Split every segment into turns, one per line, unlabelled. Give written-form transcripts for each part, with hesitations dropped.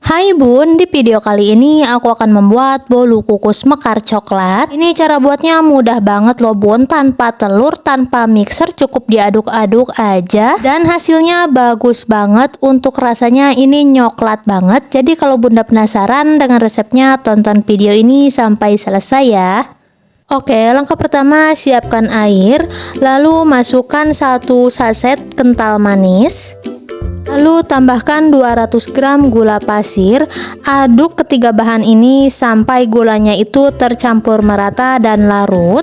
Hai Bun, di video kali ini aku akan membuat bolu kukus mekar coklat. Ini cara buatnya mudah banget loh Bun, tanpa telur, tanpa mixer, cukup diaduk-aduk aja. Dan hasilnya bagus banget, untuk rasanya ini nyoklat banget. Jadi kalau Bunda penasaran dengan resepnya, tonton video ini sampai selesai ya. Oke, langkah pertama siapkan air, lalu masukkan 1 saset kental manis. Lalu tambahkan 200 gram gula pasir, aduk ketiga bahan ini sampai gulanya itu tercampur merata dan larut.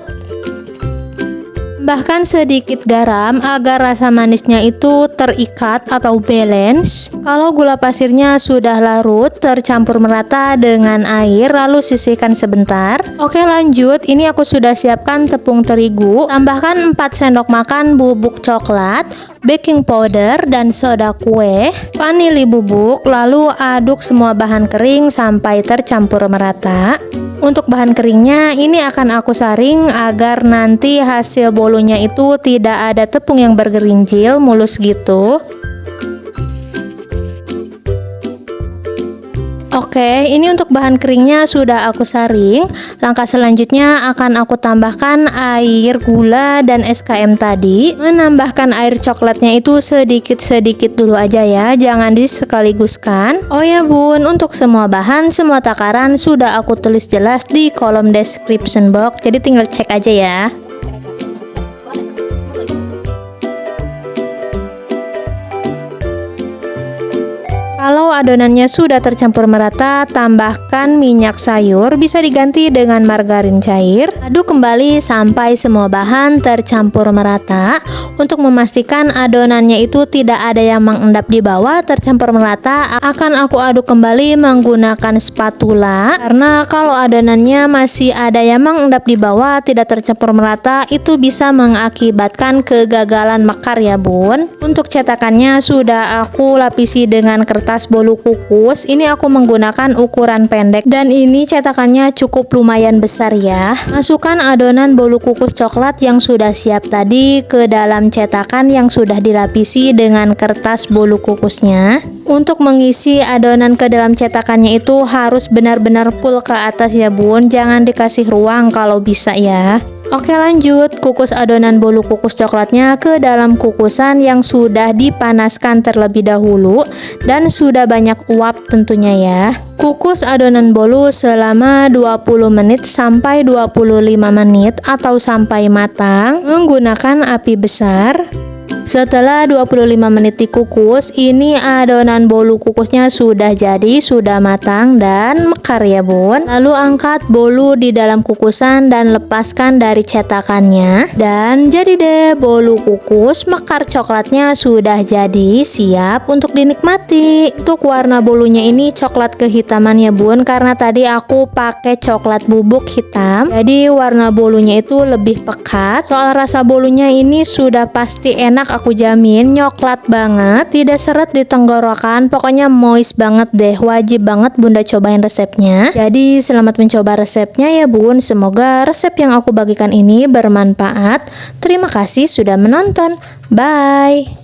Tambahkan sedikit garam agar rasa manisnya itu terikat atau balance. Kalau gula pasirnya sudah larut tercampur merata dengan air, lalu sisihkan sebentar. Oke, lanjut, ini aku sudah siapkan tepung terigu. Tambahkan 4 sendok makan bubuk coklat, baking powder dan soda kue, vanili bubuk, lalu aduk semua bahan kering sampai tercampur merata. Untuk bahan keringnya ini akan aku saring agar nanti hasil bolunya itu tidak ada tepung yang bergerinjil, mulus gitu. Oke, ini untuk bahan keringnya sudah aku saring. Langkah selanjutnya akan aku tambahkan air, gula, dan SKM tadi. Menambahkan air coklatnya itu sedikit-sedikit dulu aja ya, jangan disekaliguskan. Oh ya Bun, untuk semua bahan, semua takaran sudah aku tulis jelas di kolom description box, jadi tinggal cek aja ya. Kalau adonannya sudah tercampur merata, tambahkan minyak sayur, bisa diganti dengan margarin cair. Aduk kembali sampai semua bahan tercampur merata. Untuk memastikan adonannya itu tidak ada yang mengendap di bawah, tercampur merata, akan aku aduk kembali menggunakan spatula. Karena kalau adonannya masih ada yang mengendap di bawah, tidak tercampur merata, itu bisa mengakibatkan kegagalan mekar ya Bun. Untuk cetakannya sudah aku lapisi dengan kertas bolu kukus. Ini aku menggunakan ukuran pendek dan ini cetakannya cukup lumayan besar ya. Masukkan adonan bolu kukus coklat yang sudah siap tadi ke dalam cetakan yang sudah dilapisi dengan kertas bolu kukusnya. Untuk mengisi adonan ke dalam cetakannya itu harus benar-benar full ke atas ya Bun, jangan dikasih ruang kalau bisa ya. Oke, lanjut, kukus adonan bolu kukus coklatnya ke dalam kukusan yang sudah dipanaskan terlebih dahulu dan sudah banyak uap tentunya ya. Kukus adonan bolu selama 20 menit sampai 25 menit atau sampai matang menggunakan api besar. Setelah 25 menit dikukus, ini adonan bolu kukusnya sudah jadi, sudah matang dan mekar ya Bun. Lalu angkat bolu di dalam kukusan dan lepaskan dari cetakannya. Dan jadi deh, bolu kukus mekar coklatnya sudah jadi, siap untuk dinikmati. Untuk warna bolunya ini coklat kehitaman ya Bun, karena tadi aku pakai coklat bubuk hitam. Jadi warna bolunya itu lebih pekat. Soal rasa bolunya ini sudah pasti enak, aku jamin, nyoklat banget, tidak seret di tenggorokan, pokoknya moist banget deh, wajib banget Bunda cobain resepnya. Jadi selamat mencoba resepnya ya Bun, semoga resep yang aku bagikan ini bermanfaat. Terima kasih sudah menonton, bye.